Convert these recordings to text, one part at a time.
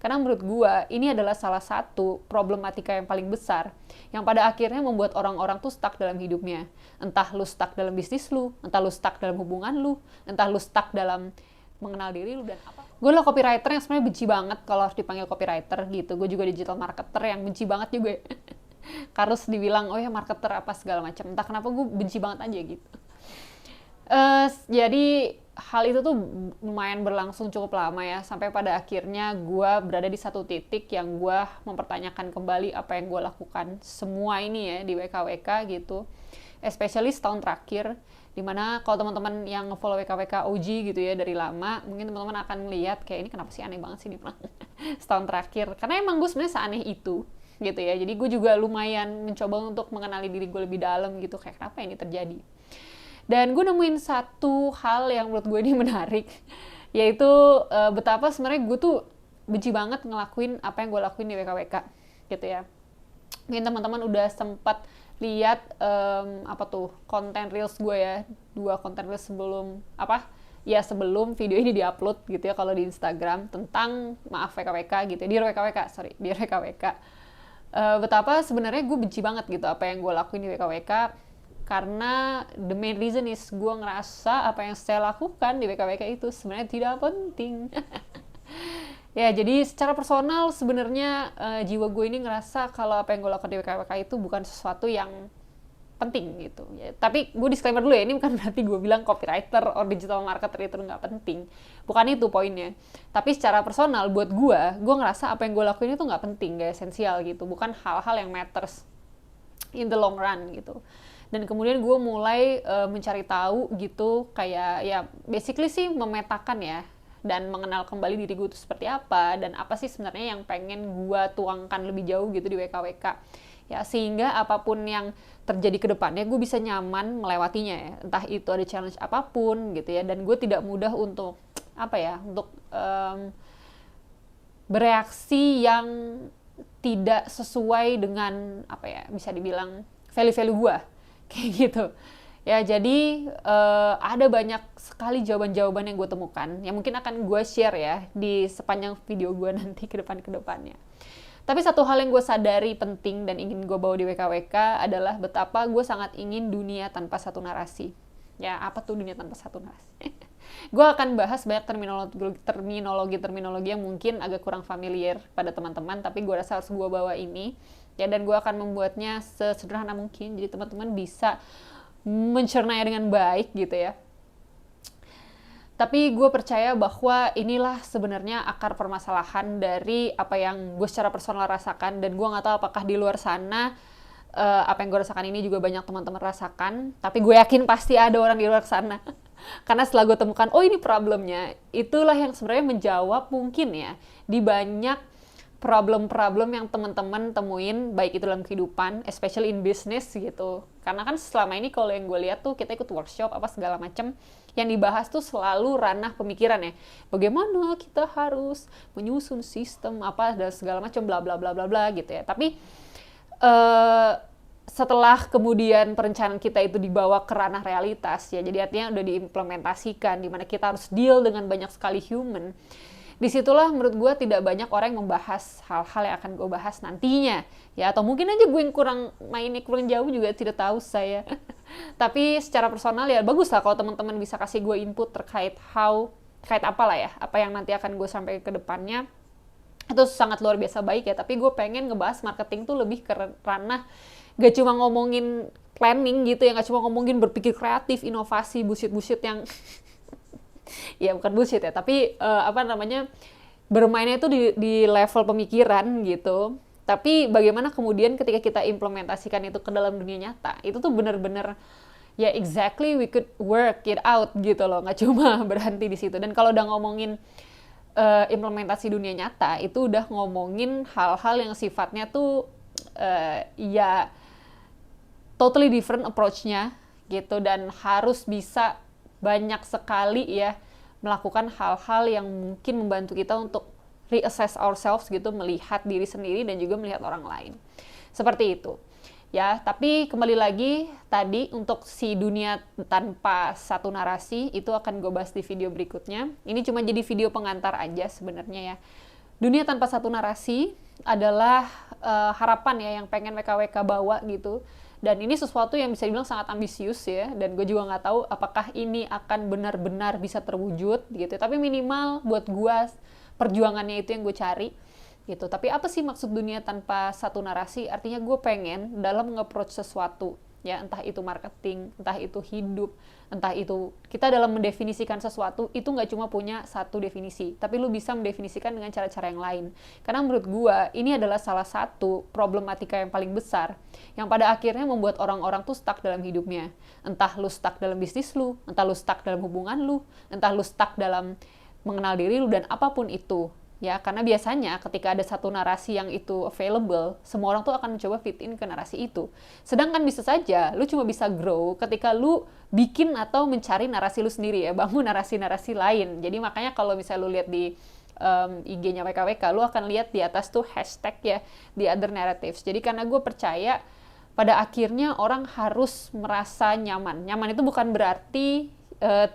Karena menurut gua ini adalah salah satu problematika yang paling besar yang pada akhirnya membuat orang-orang tuh stuck dalam hidupnya. Entah lu stuck dalam bisnis lu, entah lu stuck dalam hubungan lu, entah lu stuck dalam mengenal diri lu dan apa. Gue adalah copywriter yang sebenarnya benci banget kalau harus dipanggil copywriter gitu. Gue juga digital marketer yang benci banget juga. Harus dibilang oh ya marketer apa segala macam. Entah kenapa gue benci banget aja gitu. Jadi hal itu tuh lumayan berlangsung cukup lama ya, sampai pada akhirnya gue berada di satu titik yang gue mempertanyakan kembali apa yang gue lakukan semua ini ya di WKWK gitu, especially setahun terakhir, dimana kalau teman-teman yang follow WKWK OG gitu ya dari lama, mungkin teman-teman akan melihat kayak ini kenapa sih aneh banget sih ini setahun terakhir, karena emang gue sebenarnya seaneh itu gitu ya. Jadi gue juga lumayan mencoba untuk mengenali diri gue lebih dalam gitu, kayak kenapa ini terjadi. Dan gue nemuin satu hal yang menurut gue ini menarik, yaitu betapa sebenarnya gue tuh benci banget ngelakuin apa yang gue lakuin di WKWK gitu ya. Mungkin teman-teman udah sempat lihat apa tuh konten reels gue ya, 2 konten reels sebelum sebelum video ini diupload gitu ya kalau di Instagram tentang WKWK gitu ya, di WKWK. Betapa sebenarnya gue benci banget gitu apa yang gue lakuin di WKWK, karena the main reason is gue ngerasa apa yang saya lakukan di WKWK itu sebenarnya tidak penting. Ya, jadi secara personal sebenarnya jiwa gue ini ngerasa kalau apa yang gue lakukan di WKWK itu bukan sesuatu yang penting gitu ya. Tapi gue disclaimer dulu ya, ini bukan berarti gue bilang copywriter or digital marketer itu nggak penting, bukan itu poinnya. Tapi secara personal buat gue ngerasa apa yang gue lakuin itu nggak penting, nggak esensial gitu, bukan hal-hal yang matters in the long run gitu. Dan kemudian gue mulai mencari tahu gitu, kayak ya basically sih memetakan ya, dan mengenal kembali diri gue itu seperti apa, dan apa sih sebenarnya yang pengen gue tuangkan lebih jauh gitu di WKWK ya, sehingga apapun yang terjadi ke depannya gue bisa nyaman melewatinya ya, entah itu ada challenge apapun gitu ya, dan gue tidak mudah untuk untuk bereaksi yang tidak sesuai dengan bisa dibilang value-value gue kayak gitu ya. Jadi ada banyak sekali jawaban-jawaban yang gue temukan yang mungkin akan gue share ya di sepanjang video gue nanti ke depannya. Tapi satu hal yang gue sadari penting dan ingin gue bawa di WKWK adalah betapa gue sangat ingin dunia tanpa satu narasi. Ya, apa tuh dunia tanpa satu narasi? Gue akan bahas banyak terminologi yang mungkin agak kurang familiar pada teman-teman, tapi gue rasa harus gue bawa ini ya, dan gue akan membuatnya sesederhana mungkin jadi teman-teman bisa mencernanya dengan baik gitu ya. Tapi gue percaya bahwa inilah sebenarnya akar permasalahan dari apa yang gue secara personal rasakan, dan gue nggak tahu apakah di luar sana apa yang gue rasakan ini juga banyak teman-teman rasakan, tapi gue yakin pasti ada orang di luar sana. Karena setelah gue temukan, oh ini problemnya, itulah yang sebenarnya menjawab mungkin ya di banyak problem-problem yang teman-teman temuin, baik itu dalam kehidupan, especially in business gitu. Karena kan selama ini kalau yang gue lihat tuh kita ikut workshop apa segala macam, yang dibahas tuh selalu ranah pemikiran ya. Bagaimana kita harus menyusun sistem apa dan segala macam bla bla bla bla bla gitu ya. Tapi setelah kemudian perencanaan kita itu dibawa ke ranah realitas ya, jadi artinya udah diimplementasikan, dimana kita harus deal dengan banyak sekali human. Disitulah menurut gue tidak banyak orang yang membahas hal-hal yang akan gue bahas nantinya ya, atau mungkin aja gue yang mainnya kurang jauh juga, tidak tahu saya. Tapi secara personal ya bagus lah kalau teman-teman bisa kasih gue input terkait apa yang nanti akan gue sampaikan ke depannya. Itu sangat luar biasa baik ya. Tapi gue pengen ngebahas marketing tuh lebih ke ranah gak cuma ngomongin planning gitu ya, gak cuma ngomongin berpikir kreatif, inovasi, bullshit yang ya bukan bullshit ya, tapi bermainnya itu di level pemikiran gitu. Tapi bagaimana kemudian ketika kita implementasikan itu ke dalam dunia nyata, itu tuh bener-bener ya exactly we could work it out gitu loh, nggak cuma berhenti di situ. Dan kalau udah ngomongin implementasi dunia nyata, itu udah ngomongin hal-hal yang sifatnya tuh ya totally different approach-nya gitu, dan harus bisa banyak sekali ya melakukan hal-hal yang mungkin membantu kita untuk reassess ourselves gitu, melihat diri sendiri dan juga melihat orang lain. Seperti itu. Ya, tapi kembali lagi tadi untuk si dunia tanpa satu narasi itu akan gue bahas di video berikutnya. Ini cuma jadi video pengantar aja sebenarnya ya. dunia tanpa satu narasi adalah harapan ya yang pengen WKWK bawa gitu. Dan ini sesuatu yang bisa dibilang sangat ambisius ya, dan gue juga nggak tahu apakah ini akan benar-benar bisa terwujud gitu. Tapi minimal buat gue perjuangannya itu yang gue cari gitu. Tapi apa sih maksud dunia tanpa satu narasi? Artinya gue pengen dalam nge-approach sesuatu ya, entah itu marketing, entah itu hidup, entah itu kita dalam mendefinisikan sesuatu itu nggak cuma punya satu definisi, tapi lu bisa mendefinisikan dengan cara-cara yang lain. Karena menurut gua ini adalah salah satu problematika yang paling besar yang pada akhirnya membuat orang-orang tuh stuck dalam hidupnya. Entah lu stuck dalam bisnis lu, entah lu stuck dalam hubungan lu, entah lu stuck dalam mengenal diri lu, dan apapun itu. Ya, karena biasanya ketika ada satu narasi yang itu available, semua orang tuh akan mencoba fit in ke narasi itu. Sedangkan bisa saja lu cuma bisa grow ketika lu bikin atau mencari narasi lu sendiri ya, bangun narasi-narasi lain. Jadi makanya kalau misalnya lu lihat di IG-nya WKWK, lu akan lihat di atas tuh hashtag ya, the other narratives. Jadi karena gue percaya pada akhirnya orang harus merasa nyaman. Nyaman itu bukan berarti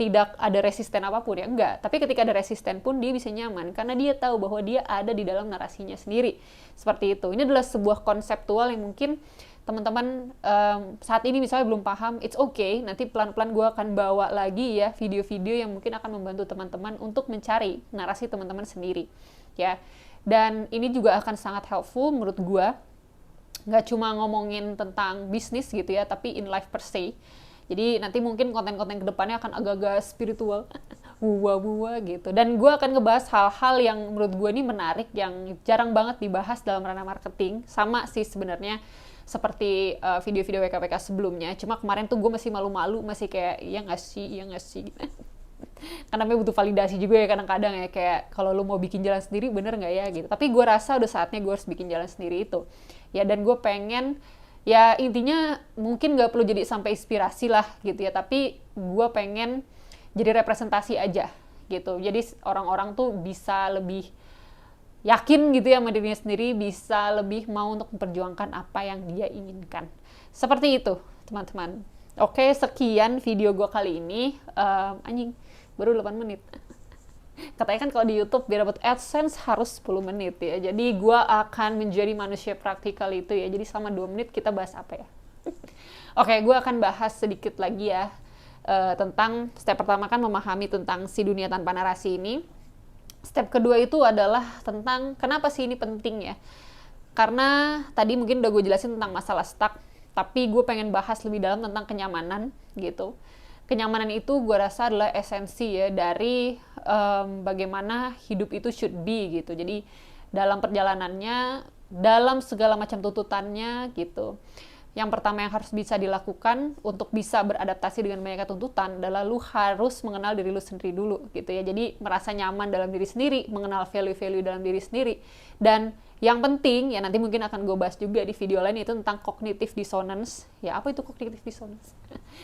tidak ada resisten apapun ya, enggak. Tapi ketika ada resisten pun dia bisa nyaman karena dia tahu bahwa dia ada di dalam narasinya sendiri. Seperti itu. Ini adalah sebuah konseptual yang mungkin teman-teman saat ini misalnya belum paham. It's okay, nanti pelan-pelan gue akan bawa lagi ya video-video yang mungkin akan membantu teman-teman untuk mencari narasi teman-teman sendiri ya. Dan ini juga akan sangat helpful menurut gue, nggak cuma ngomongin tentang bisnis gitu ya, tapi in life per se. Jadi nanti mungkin konten-konten kedepannya akan agak-agak spiritual, buah-buah gitu. Dan gue akan ngebahas hal-hal yang menurut gue ini menarik, yang jarang banget dibahas dalam ranah marketing. Sama sih sebenarnya seperti video-video WKWK sebelumnya. Cuma kemarin tuh gue masih malu-malu, masih kayak iya nggak sih. Karena butuh validasi juga ya kadang-kadang ya, kayak kalau lu mau bikin jalan sendiri bener nggak ya gitu. Tapi gue rasa udah saatnya gue harus bikin jalan sendiri itu. Ya, dan gue pengen ya intinya mungkin gak perlu jadi sampai inspirasi lah gitu ya, tapi gue pengen jadi representasi aja gitu. Jadi orang-orang tuh bisa lebih yakin gitu ya sama dirinya sendiri, bisa lebih mau untuk memperjuangkan apa yang dia inginkan. Seperti itu teman-teman. Oke, sekian video gue kali ini. Anjing, baru 8 menit. Katanya kan kalau di YouTube biar dapat AdSense harus 10 menit ya. Jadi gue akan menjadi manusia praktikal itu ya. Jadi selama 2 menit kita bahas apa ya? Oke, gue akan bahas sedikit lagi ya tentang step pertama kan memahami tentang si dunia tanpa narasi ini. Step kedua itu adalah tentang kenapa sih ini penting ya. Karena tadi mungkin udah gue jelasin tentang masalah stuck, tapi gue pengen bahas lebih dalam tentang kenyamanan gitu. Kenyamanan itu gue rasa adalah esensi ya dari bagaimana hidup itu should be gitu. Jadi dalam perjalanannya, dalam segala macam tuntutannya gitu. Yang pertama yang harus bisa dilakukan untuk bisa beradaptasi dengan banyaknya tuntutan adalah lu harus mengenal diri lu sendiri dulu gitu ya. Jadi merasa nyaman dalam diri sendiri, mengenal value-value dalam diri sendiri. Dan yang penting, ya nanti mungkin akan gue bahas juga di video lain, itu tentang cognitive dissonance. Ya, apa itu cognitive dissonance?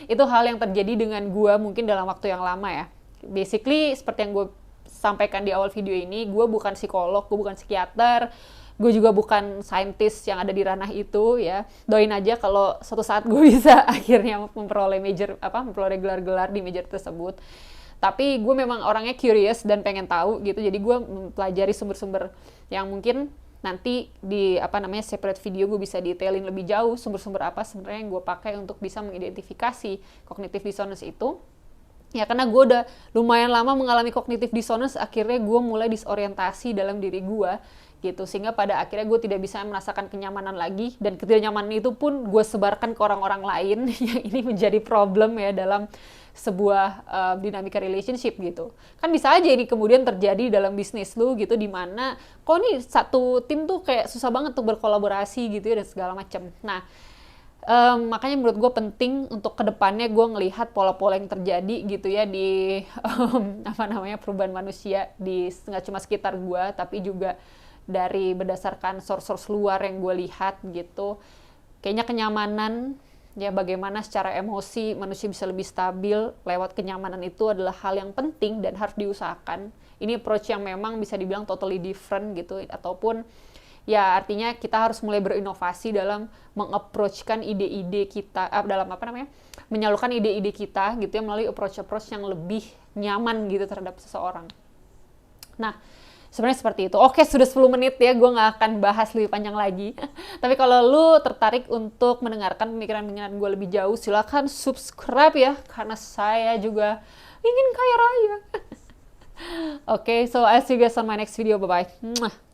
Itu hal yang terjadi dengan gue mungkin dalam waktu yang lama ya. Basically, seperti yang gue sampaikan di awal video ini, gue bukan psikolog, gue bukan psikiater, gue juga bukan saintis yang ada di ranah itu ya. Doain aja kalau suatu saat gue bisa akhirnya memperoleh gelar-gelar di major tersebut. Tapi gue memang orangnya curious dan pengen tahu gitu. Jadi gue mempelajari sumber-sumber yang mungkin nanti di separate video gue bisa detailin lebih jauh sumber-sumber apa sebenarnya yang gue pakai untuk bisa mengidentifikasi cognitive dissonance itu. Ya karena gue udah lumayan lama mengalami cognitive dissonance, akhirnya gue mulai disorientasi dalam diri gue gitu, sehingga pada akhirnya gue tidak bisa merasakan kenyamanan lagi, dan ketidaknyamanan itu pun gue sebarkan ke orang-orang lain. Yang ini menjadi problem ya dalam sebuah dinamika relationship gitu. Kan bisa aja ini kemudian terjadi dalam bisnis lu gitu, dimana kok nih satu tim tuh kayak susah banget untuk berkolaborasi gitu ya dan segala macam. Nah makanya menurut gue penting untuk kedepannya gue ngelihat pola-pola yang terjadi gitu ya di perubahan manusia di nggak cuma sekitar gue, tapi juga dari berdasarkan source-source luar yang gue lihat gitu. Kayaknya kenyamanan, ya bagaimana secara emosi manusia bisa lebih stabil lewat kenyamanan itu adalah hal yang penting dan harus diusahakan. Ini approach yang memang bisa dibilang totally different gitu, ataupun ya artinya kita harus mulai berinovasi dalam mengapproachkan ide-ide kita, menyalurkan ide-ide kita gitu ya melalui approach yang lebih nyaman gitu terhadap seseorang. Nah, Sebenarnya seperti itu. Oke, sudah 10 menit ya, gue nggak akan bahas lebih panjang lagi. Tapi kalau lu tertarik untuk mendengarkan pemikiran-pemikiran gue lebih jauh, silakan subscribe ya, karena saya juga ingin kaya raya. Oke, so I'll see you guys on my next video. Bye-bye.